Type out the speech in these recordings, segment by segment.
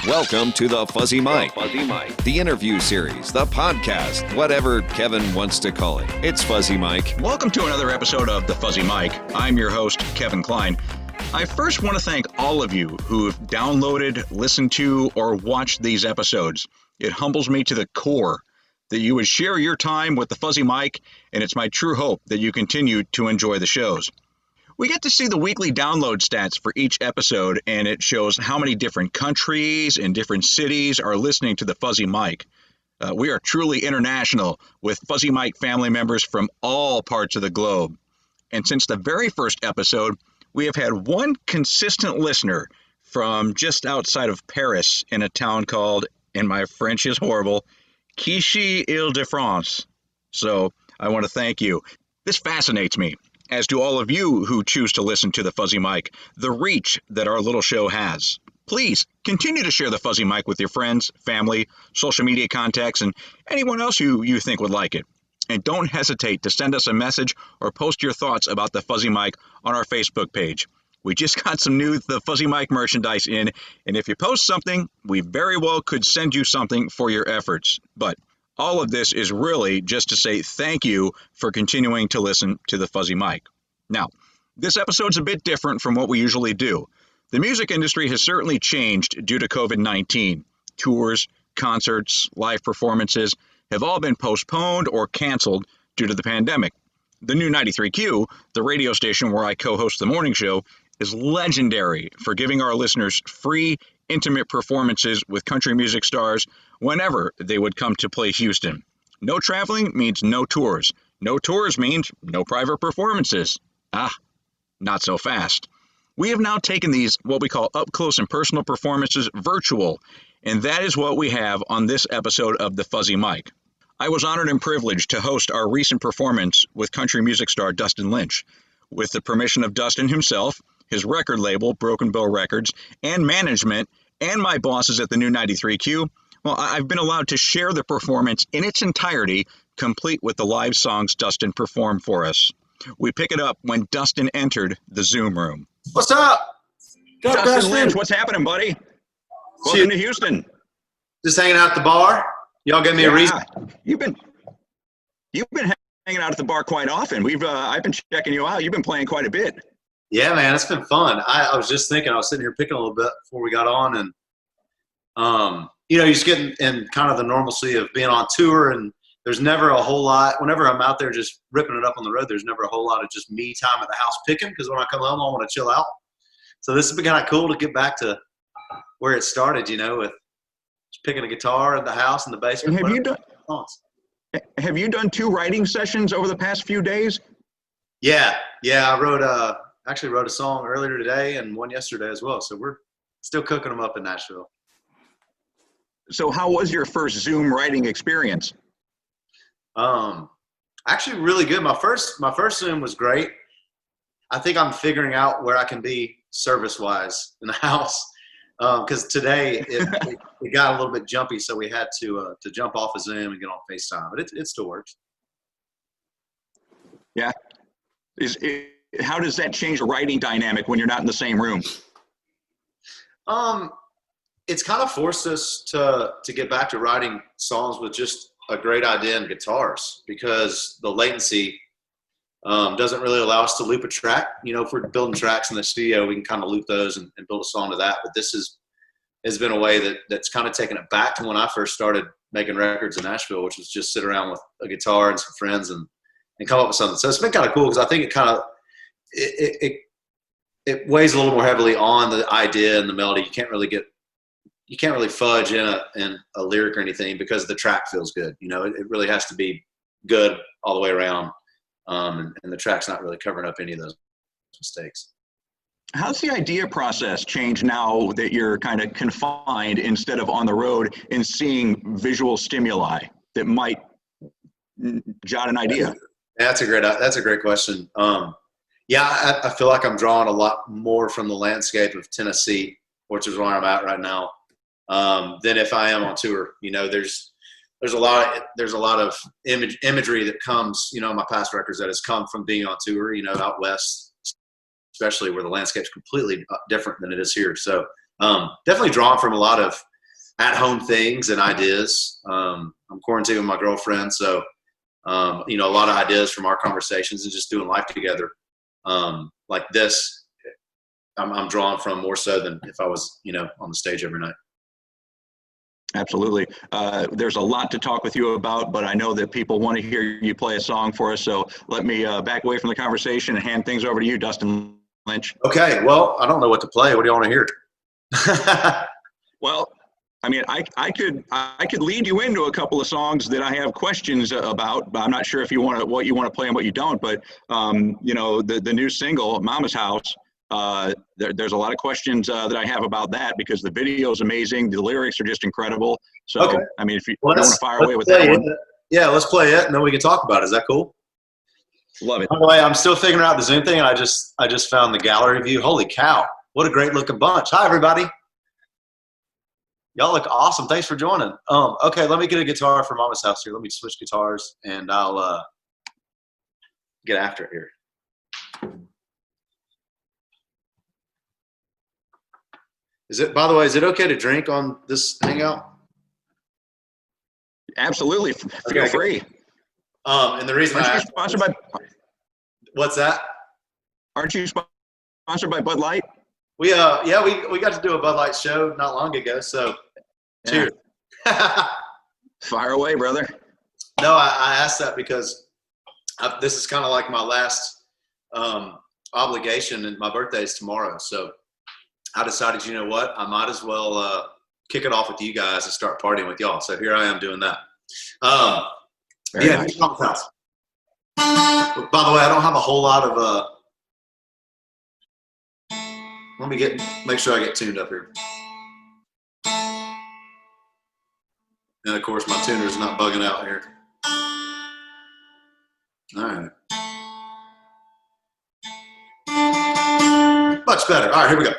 Welcome to the Fuzzy Mike, the interview series, the podcast, whatever Kevin wants to call it. It's Fuzzy Mike. Welcome to another episode of the Fuzzy Mike. I'm your host, Kevin Kline. I first want to thank all of you who have downloaded, listened to, or watched these episodes. It humbles me to the core that you would share your time with the Fuzzy Mike, and it's my true hope that you continue to enjoy the shows. We get to see the weekly download stats for each episode, and it shows how many different countries and different cities are listening to the Fuzzy Mike. We are truly international, with Fuzzy Mike family members from all parts of the globe. And since the very first episode, we have had one consistent listener from just outside of Paris in a town called, and my French is horrible, Clichy-Île-de-France. So I want to thank you. This fascinates me, as do all of you who choose to listen to the Fuzzy Mike, the reach that our little show has. Please continue to share the Fuzzy Mike with your friends, family, social media contacts, and anyone else who you think would like it. And don't hesitate to send us a message or post your thoughts about the Fuzzy Mike on our Facebook page. We just got some new The Fuzzy Mike merchandise in, and if you post something, we very well could send you something for your efforts. But all of this is really just to say thank you for continuing to listen to the Fuzzy Mike. Now, this episode's a bit different from what we usually do. The music industry has certainly changed due to COVID-19. Tours, concerts, live performances have all been postponed or canceled due to the pandemic. The new 93Q, the radio station where I co-host the morning show, is legendary for giving our listeners free, intimate performances with country music stars whenever they would come to play Houston. No traveling means no tours. No tours means no private performances. Not so fast. We have now taken these, what we call up close and personal performances, virtual, and that is what we have on this episode of the Fuzzy Mike. I was honored and privileged to host our recent performance with country music star Dustin Lynch. With the permission of Dustin himself, his record label, Broken Bow Records, and management, and my bosses at the new 93Q, well, I've been allowed to share the performance in its entirety, complete with the live songs Dustin performed for us. We pick it up when Dustin entered the Zoom room. What's up? Dustin Lynch, what's happening, buddy? Welcome to Houston. Just hanging out at the bar. Y'all give me a reason. You've been hanging out at the bar quite often. I've been checking you out. You've been playing quite a bit. Yeah, man, it's been fun. I was just thinking, I was sitting here picking a little bit before we got on, and you just getting in kind of the normalcy of being on tour, and there's never a whole lot. Whenever I'm out there just ripping it up on the road, there's never a whole lot of just me time at the house picking, because when I come home, I want to chill out. So this has been kind of cool to get back to where it started, with just picking a guitar in the house in the basement. And have you done 2 writing sessions over the past few days? Yeah. I actually wrote a song earlier today and one yesterday as well. So we're still cooking them up in Nashville. So how was your first Zoom writing experience? Actually really good. My first Zoom was great. I think I'm figuring out where I can be service-wise in the house. Because today it got a little bit jumpy, so we had to jump off of Zoom and get on FaceTime. But it still works. Yeah. How does that change the writing dynamic when you're not in the same room? It's kind of forced us to get back to writing songs with just a great idea and guitars, because the latency doesn't really allow us to loop a track. If we're building tracks in the studio, we can kind of loop those and build a song to that. But this has been a way that's kind of taken it back to when I first started making records in Nashville, which was just sit around with a guitar and some friends and come up with something. So it's been kind of cool, because I think it kind of it weighs a little more heavily on the idea and the melody. You can't really fudge in a lyric or anything, because the track feels good. It really has to be good all the way around. And the track's not really covering up any of those mistakes. How's the idea process change now that you're kind of confined instead of on the road and seeing visual stimuli that might jot an idea? That's a great question. I feel like I'm drawing a lot more from the landscape of Tennessee, which is where I'm at right now, than if I am on tour. There's a lot of imagery that comes, in my past records that has come from being on tour, out west, especially where the landscape's completely different than it is here. So definitely drawn from a lot of at-home things and ideas. I'm quarantined with my girlfriend, so you know, a lot of ideas from our conversations and just doing life together like this, I'm drawn from more so than if I was, you know, on the stage every night. Absolutely. There's a lot to talk with you about, but I know that people want to hear you play a song for us. So let me back away from the conversation and hand things over to you, Dustin Lynch. Okay. Well, I don't know what to play. What do you want to hear? Well, I mean, I could lead you into a couple of songs that I have questions about, but I'm not sure if you want to, what you want to play and what you don't. But you know, the new single, "Mama's House." There's a lot of questions that I have about that because the video is amazing. The lyrics are just incredible. So, okay. I mean, if you want to fire away with that it. one. Yeah, let's play it and then we can talk about it. Is that cool? Love it. By the way, I'm still figuring out the Zoom thing. I just found the gallery view. Holy cow. What a great looking bunch. Hi, everybody. Y'all look awesome. Thanks for joining. Okay, let me get a guitar for Mama's House here. Let me switch guitars and I'll get after it here. Is it, by the way, is it okay to drink on this hangout? Absolutely. Feel free. And the reason Aren't you sponsored by, what's that? aren't you sponsored by Bud Light? We yeah, we got to do a Bud Light show not long ago, so cheers. Fire away, brother. No, I asked that because this is kind of like my last obligation, and my birthday is tomorrow, so I decided, you know what, I might as well kick it off with you guys and start partying with y'all. So here I am doing that. Yeah, nice. Mama's House. By the way, I don't have a whole lot of let me make sure I get tuned up here. And of course my tuner is not bugging out here. All right. Much better. All right, here we go.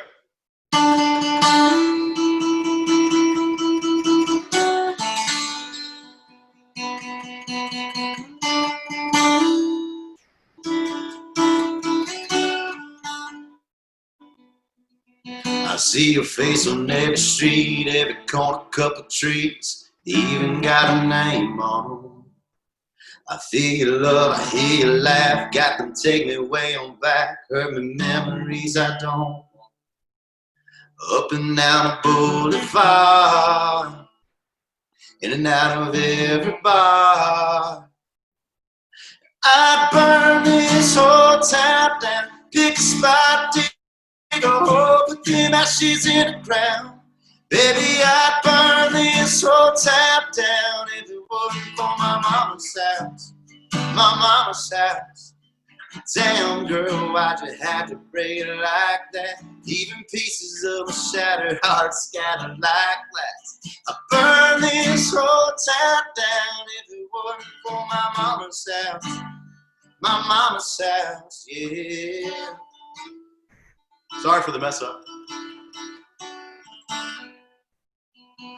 I see your face on every street, every corner, couple trees, even got a name on them. I feel your love, I hear your laugh, got them take me way on back, hurt me memories I don't. Up and down a boulevard, in and out of every bar. I'd burn this whole town down, pick a spot, dig a hole, put them ashes in the ground. Baby, I'd burn this whole town down if it wasn't for my mama's house, my mama's house. Damn, girl, why'd you have to break it like that? Even pieces of a shattered heart scattered like glass. I burn this whole town down if it wasn't for my mama's house, my mama's house, yeah. Sorry for the mess up.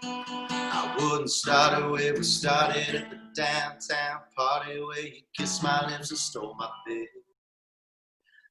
I wouldn't start it where we started at the downtown party where you kissed my lips and stole my bed.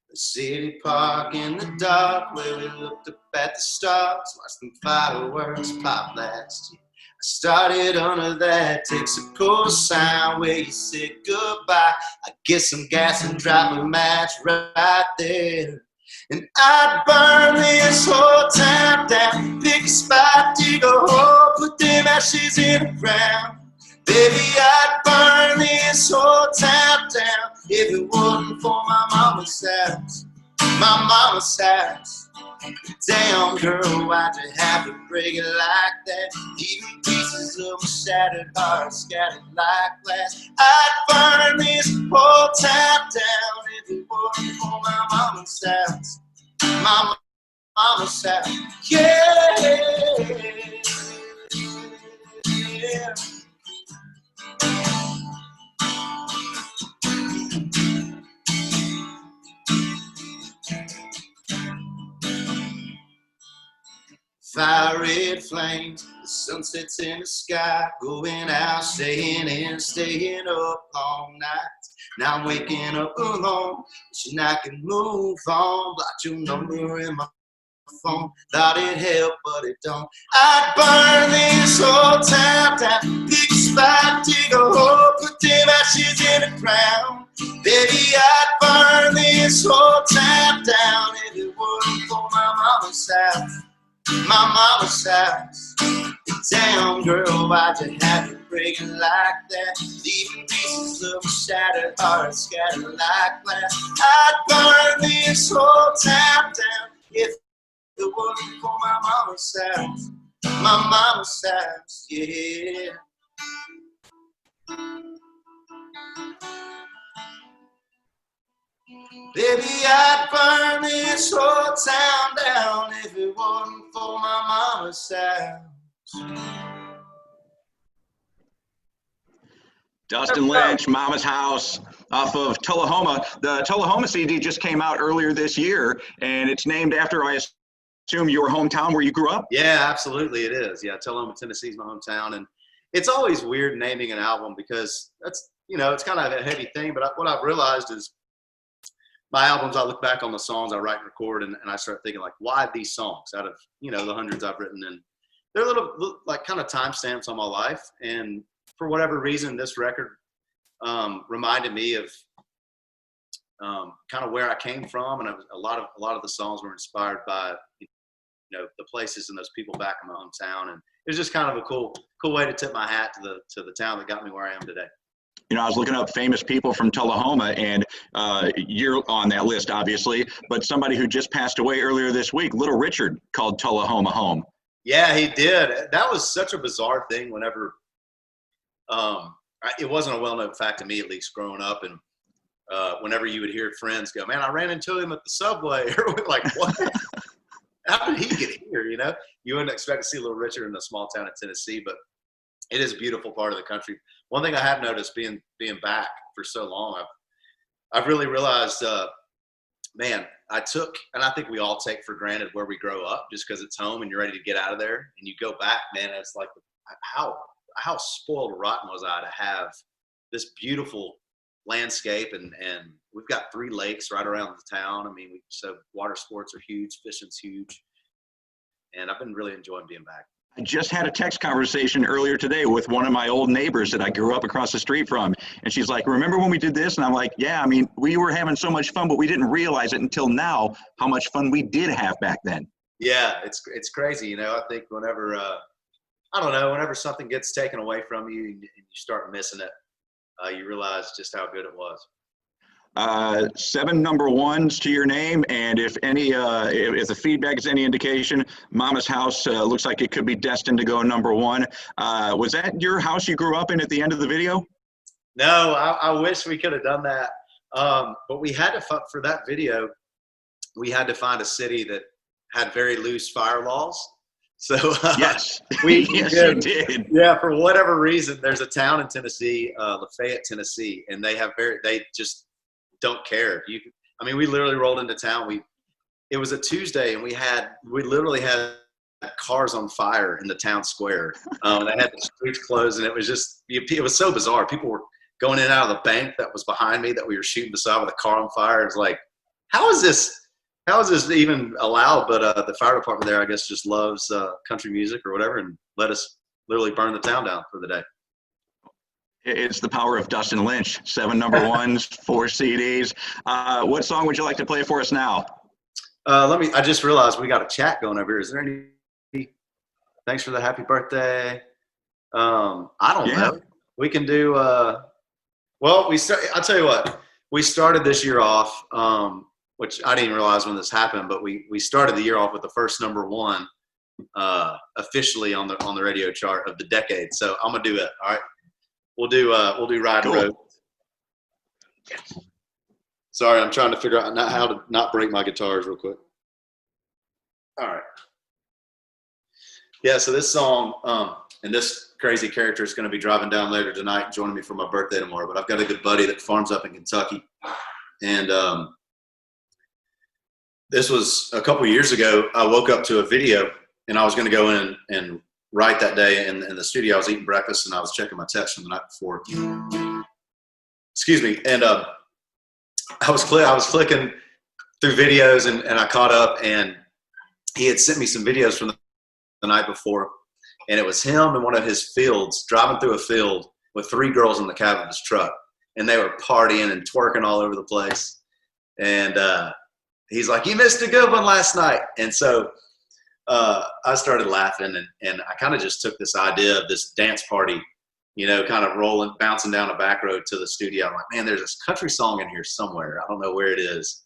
The city park in the dark where we looked up at the stars, watched them fireworks pop last year. I started under that Texaco sign where you said goodbye. I get some gas and drop a match right there. And I'd burn this whole town down, pick a spot, dig a hole, put them ashes in the ground. Baby, I'd burn this whole town down if it wasn't for my mama's house, my mama's house. Damn, girl, why'd you have to break it like that? Even pieces of a shattered heart scattered like glass. I'd burn this whole town down if it wasn't for my mama's house, my mama's house. Yeah, yeah. Fire red flames, the sunsets in the sky, going out, staying in, staying up all night. Now I'm waking up alone, wishing I could move on. Blocked your number in my phone. Thought it helped, but it don't. I'd burn this whole town down. Pick a spot, dig a hole, put them ashes in the ground. Baby, I'd burn this whole town down if it wasn't for my mama's house. My mama's house. Damn, girl, why'd you have it breaking like that? Leaving pieces of a shattered heart scattered like glass. I'd burn this whole town down if it wasn't for my mama's house. My mama's house, yeah. Baby, I'd burn this whole town down if it wasn't for my mama's house. Dustin Lynch, Mama's House, off of Tullahoma. The Tullahoma CD just came out earlier this year, and it's named after, I assume, your hometown where you grew up? Yeah, absolutely it is. Yeah, Tullahoma, Tennessee is my hometown, and it's always weird naming an album because that's, you know, it's kind of a heavy thing, but what I've realized is my albums, I look back on the songs I write and record, and I start thinking, like, why these songs out of, you know, the hundreds I've written? And they're little, like, kind of timestamps on my life. And for whatever reason, this record reminded me of kind of where I came from. And a lot of the songs were inspired by, you know, the places and those people back in my hometown. And it was just kind of a cool way to tip my hat to the town that got me where I am today. You know, I was looking up famous people from Tullahoma, and you're on that list, obviously, but somebody who just passed away earlier this week, Little Richard, called Tullahoma home. Yeah, he did. That was such a bizarre thing whenever it wasn't a well-known fact to me, at least growing up. And whenever you would hear friends go, man, I ran into him at the subway. Or like, what? How did he get here? You know, you wouldn't expect to see Little Richard in a small town in Tennessee, but it is a beautiful part of the country. One thing I have noticed being back for so long, I've really realized, man, I think we all take for granted where we grow up just because it's home and you're ready to get out of there. And you go back, man, it's like, how spoiled rotten was I to have this beautiful landscape, and we've got 3 lakes right around the town. I mean, so water sports are huge, fishing's huge, and I've been really enjoying being back. I just had a text conversation earlier today with one of my old neighbors that I grew up across the street from. And she's like, remember when we did this? And I'm like, yeah, I mean, we were having so much fun, but we didn't realize it until now how much fun we did have back then. Yeah, it's crazy. You know, I think whenever, whenever something gets taken away from you and you start missing it, you realize just how good it was. 7 number ones to your name, and if the feedback is any indication, Mama's House looks like it could be destined to go number 1. Was that your house you grew up in at the end of the video? No, I wish we could have done that, but we had to, for that video, we had to find a city that had very loose fire laws. So yes, yes, you did. Yeah, for whatever reason, there's a town in Tennessee, Lafayette, Tennessee, and they just don't care. We literally rolled into town. It was a Tuesday, and we literally had cars on fire in the town square. They had the streets closed, and it was so bizarre. People were going in and out of the bank that was behind me that we were shooting beside with a car on fire. It's like, how is this even allowed? But the fire department there, I guess, just loves country music or whatever, and let us literally burn the town down for the day. It's the power of Dustin Lynch. 7 number ones, 4 CDs. What song would you like to play for us now? I just realized we got a chat going over here. Is there any? Thanks for the happy birthday. I don't know. We can do. I'll tell you what. We started this year off, which I didn't realize when this happened, but we started the year off with the first number 1 officially on the radio chart of the decade. So I'm gonna do it. All right. We'll do Ride the Road. Yes. Sorry, I'm trying to figure out how to not break my guitars real quick. All right. Yeah, so this song, and this crazy character is going to be driving down later tonight, joining me for my birthday tomorrow. But I've got a good buddy that farms up in Kentucky. And this was a couple years ago. I woke up to a video, and I was going to go in and write that day in the studio. I was eating breakfast, and I was checking my text from the night before. Excuse me. And I was clicking through videos, and I caught up, and he had sent me some videos from the night before, and it was him in one of his fields driving through a field with 3 girls in the cab of his truck, and they were partying and twerking all over the place. And he's like, "You missed a good one last night." And so I started laughing, and I kind of just took this idea of this dance party, you know, kind of rolling, bouncing down a back road to the studio. I'm like, man, there's this country song in here somewhere. I don't know where it is.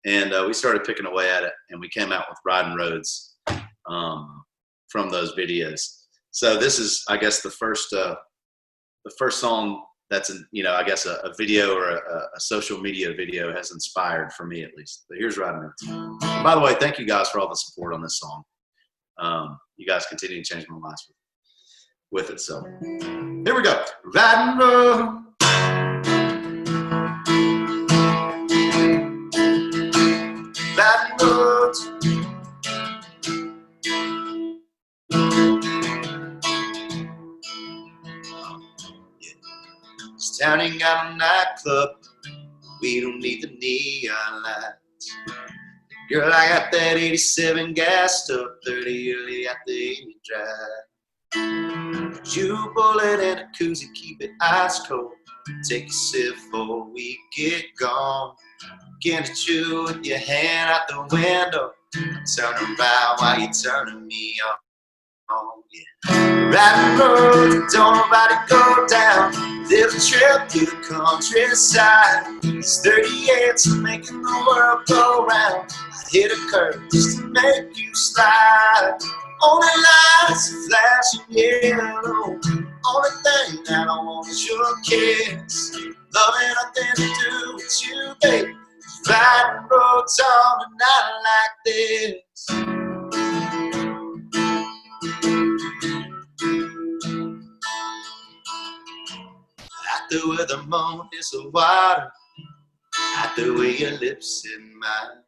And we started picking away at it, and we came out with Riding Roads from those videos. So this is, I guess, the first song that's, I guess a video or a social media video has inspired for me, at least. But here's Riding Roads. And by the way, thank you guys for all the support on this song. You guys continue to change my life with it. So here we go. Riding Road. Riding roads. This town ain't got a nightclub. We don't need the neon lights. Girl, I got that 87 gassed up 30 early at the Amy Drive. You bullet in a koozie, keep it ice cold. Take a sip before we get gone. Get at you with your hand out the window. Turn around while you're turning me on. Yeah. Riding roads, don't nobody go down. Little trip through the countryside. It's 38, making the world go round. I hit a curve just to make you slide. Only lights are flashing yellow. Only thing that I want is your kiss. Love ain't nothing to do with you, baby. Riding roads on a night like this. Out there where the moon is the water, out there where your lips in mine.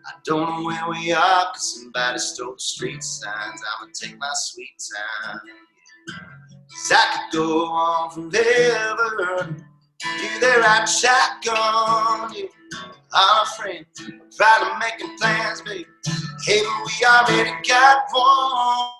I don't know where we are, cause somebody stole the street signs. I'ma take my sweet time. Cause I could go on forever. You there, I'd shotgun you. Our friend, try to making plans, baby. Hey, but we already got one.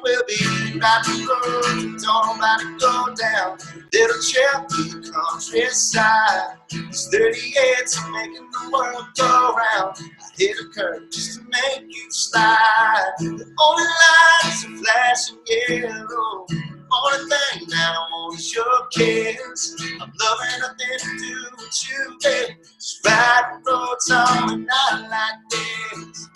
We'll be riding roads, don't nobody go down. Little trip through the countryside. It's 38, so making the world go round. I hit a curve just to make you slide. The only lights are flashing yellow. Only thing that I want is your kiss. I'm loving nothing to do with you, baby. Just riding roads on a night like this.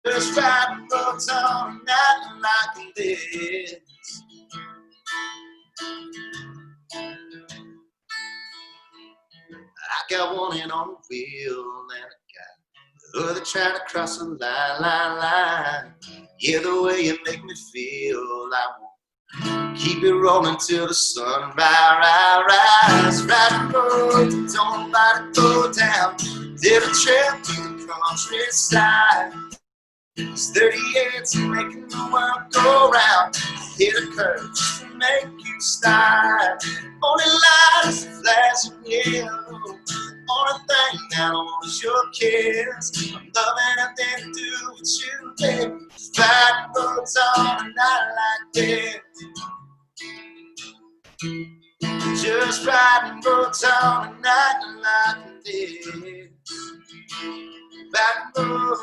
Just riding roads on a night like this. I got one hand on the wheel and I got the other trying to cross the line. Yeah, the way you make me feel, I want keep it rolling till the sun rise. Riding roads, don't nobody go down. Little trip through the countryside. It's 38, so making the world go round. I hit a curve just to make you slide. Only lights are flashing yellow. Only thing that I want is your kiss. I'm loving nothing to do with you, baby. Just riding roads on a night like this. Just riding roads on a night like this. Riding roads.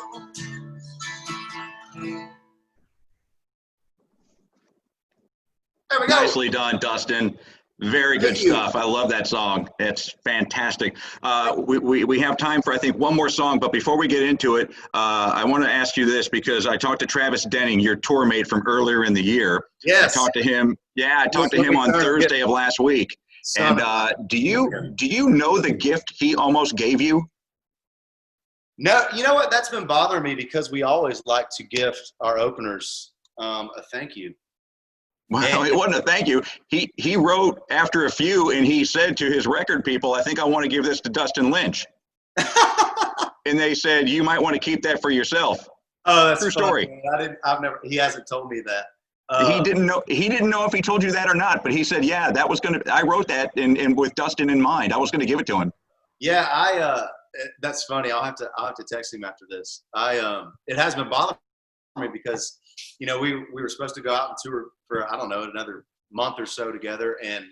There we go. Nicely done, Dustin. Very good stuff. I love that song. It's fantastic. We have time for, I think, one more song, but before we get into it, I want to ask you this because I talked to Travis Denning, your tour mate from earlier in the year. Yes. I talked to him on Thursday of last week. And do you know the gift he almost gave you? No, you know what? That's been bothering me because we always like to gift our openers a thank you. Well, it wasn't a thank you. He wrote after a few, and he said to his record people, "I think I want to give this to Dustin Lynch." And they said, "You might want to keep that for yourself." Oh, that's true story. He hasn't told me that. He didn't know if he told you that or not, but he said, "Yeah, I wrote that and with Dustin in mind. I was going to give it to him." Yeah, That's funny. I'll have to text him after this. It has been bothering me because, you know, we were supposed to go out and tour for, I don't know, another month or so together, and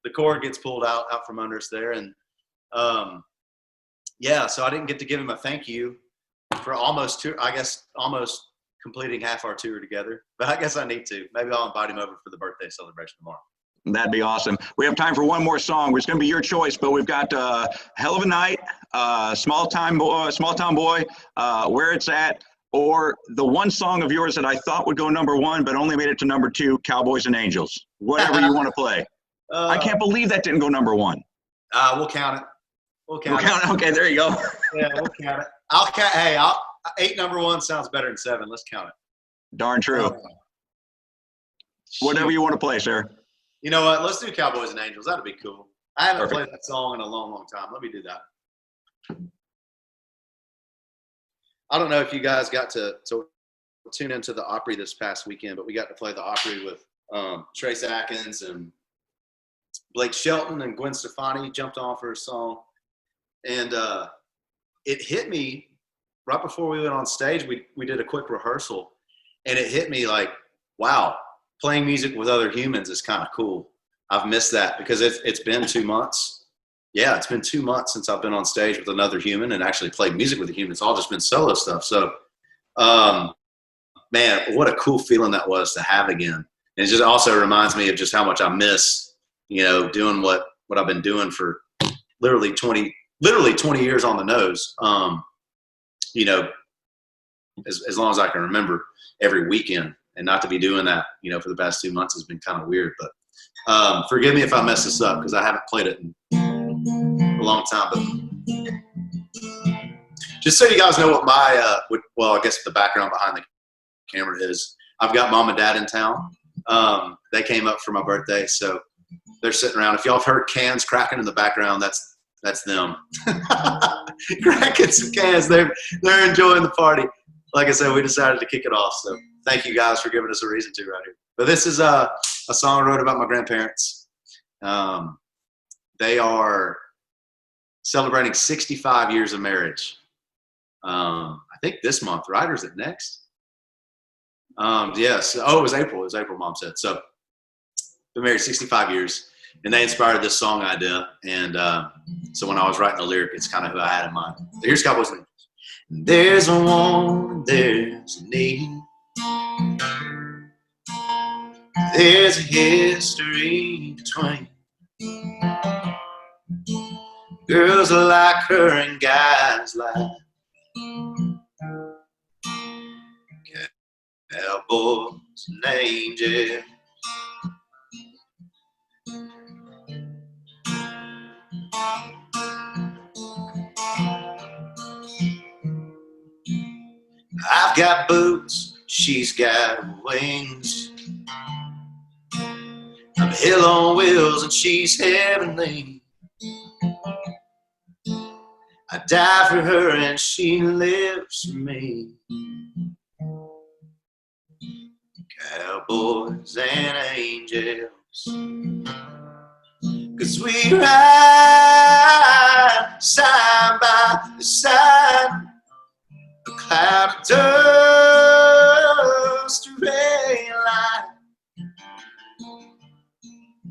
the cord gets pulled out from under us there. And yeah, so I didn't get to give him a thank you for almost completing half our tour together, but I guess I need to. Maybe I'll invite him over for the birthday celebration tomorrow. That'd be awesome. We have time for one more song. It's going to be your choice, but we've got Hell of a Night, Small Town Boy, Where It's At, or the one song of yours that I thought would go number one, but only made it to number two, Cowboys and Angels. Whatever you want to play. I can't believe that didn't go number one. We'll count it. We'll count it. Okay, there you go. Yeah, we'll count it. I'll count. Hey, 8 number one sounds better than 7. Let's count it. Darn true. Whatever you want to play, sir. You know what? Let's do Cowboys and Angels. That'd be cool. I haven't Perfect. played that song in a long, long time. Let me do that. I don't know if you guys got to tune into the Opry this past weekend, but we got to play the Opry with Trace Atkins and Blake Shelton, and Gwen Stefani jumped on for a song. And it hit me right before we went on stage. We did a quick rehearsal, and it hit me like, wow, playing music with other humans is kind of cool. I've missed that because it's been 2 months. Yeah, it's been 2 months since I've been on stage with another human and actually played music with a human. It's all just been solo stuff. So, man, what a cool feeling that was to have again. And it just also reminds me of just how much I miss, you know, doing what I've been doing for literally 20 years on the nose. You know, as long as I can remember, every weekend, and not to be doing that, you know, for the past 2 months has been kind of weird. But forgive me if I mess this up because I haven't played it in a long time. But just so you guys know what my well, I guess the background behind the camera is, I've got mom and dad in town. They came up for my birthday, so they're sitting around. If y'all have heard cans cracking in the background, that's them. Cracking some cans. They're enjoying the party. Like I said, we decided to kick it off. So thank you guys for giving us a reason to right here. But this is a song I wrote about my grandparents. They are celebrating 65 years of marriage. I think this month, right? Or is it next? Yes. Oh, it was April. It was April, Mom said. So been married 65 years. And they inspired this song idea. And so when I was writing the lyric, it's kind of who I had in mind. So here's Cowboys and Angels. There's a want, there's a need. There's a history between girls like her and guys like cowboys and angels. I've got boots, she's got wings. I'm hell on wheels and she's heavenly. I die for her and she lives for me. Cowboys and angels, 'cause we ride side by side. A cloud of dust, a ray of light.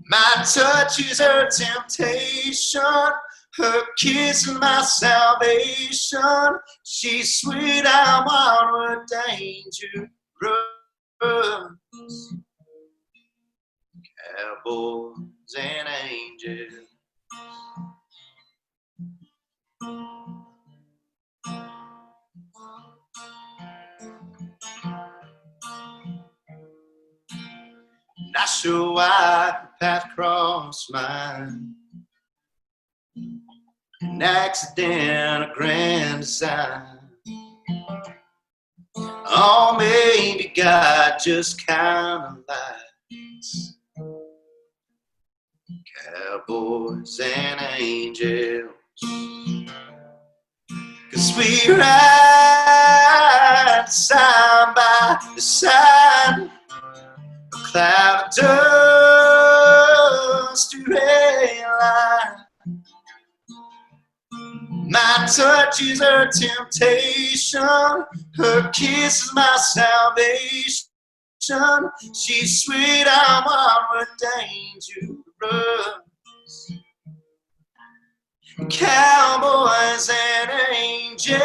My touch is her temptation, her kiss is my salvation. She's sweet, I'm wild where danger runs. Cowboys and angels. Not sure why the path crossed mine. An accident, a grand design. Oh, maybe God just kinda likes cowboys and angels. 'Cause we ride side by side. A cloud of dust, a ray of light. My touch is her temptation. Her kiss is my salvation. She's sweet, I'm a dangerous. Cowboys and angels.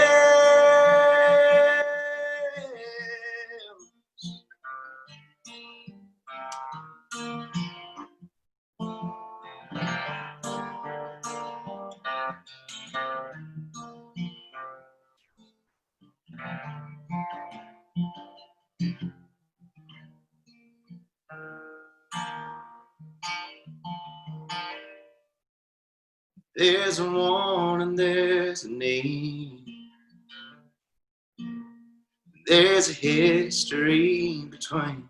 There's a want and there's a need. There's a history between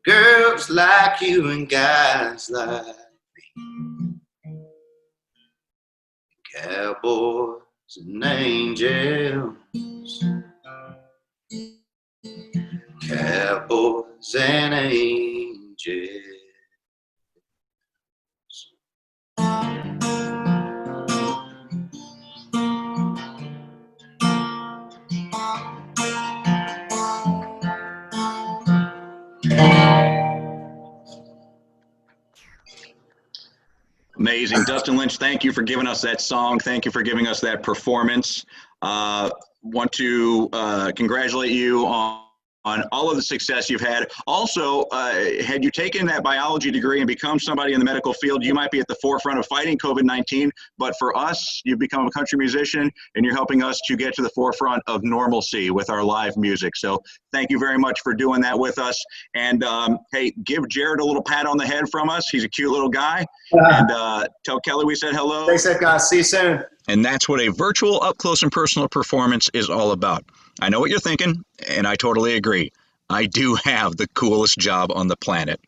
girls like you and guys like me. Cowboys and angels. Cowboys and angels. Amazing. Dustin Lynch, thank you for giving us that song. Thank you for giving us that performance. Want to congratulate you on all of the success you've had. Also, had you taken that biology degree and become somebody in the medical field, you might be at the forefront of fighting COVID-19. But for us, you've become a country musician, and you're helping us to get to the forefront of normalcy with our live music. So thank you very much for doing that with us. And hey, give Jared a little pat on the head from us. He's a cute little guy. And tell Kelly we said hello. Thanks, guys. See you soon. And that's what a virtual up-close and personal performance is all about. I know what you're thinking, and I totally agree. I do have the coolest job on the planet.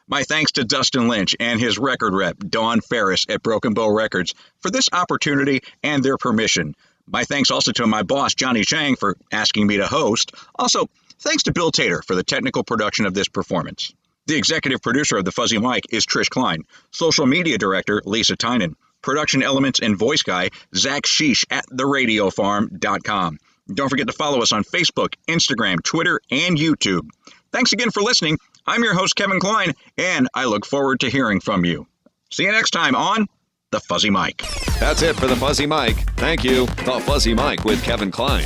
My thanks to Dustin Lynch and his record rep, Dawn Ferris at Broken Bow Records, for this opportunity and their permission. My thanks also to my boss, Johnny Chang, for asking me to host. Also, thanks to Bill Tater for the technical production of this performance. The executive producer of The Fuzzy Mike is Trish Kline. Social media director, Lisa Tynan. Production elements and voice guy, Zach Sheesh at theradiofarm.com. Don't forget to follow us on Facebook, Instagram, Twitter, and YouTube. Thanks again for listening. I'm your host, Kevin Kline, and I look forward to hearing from you. See you next time on The Fuzzy Mike. That's it for The Fuzzy Mike. Thank you. The Fuzzy Mike with Kevin Kline.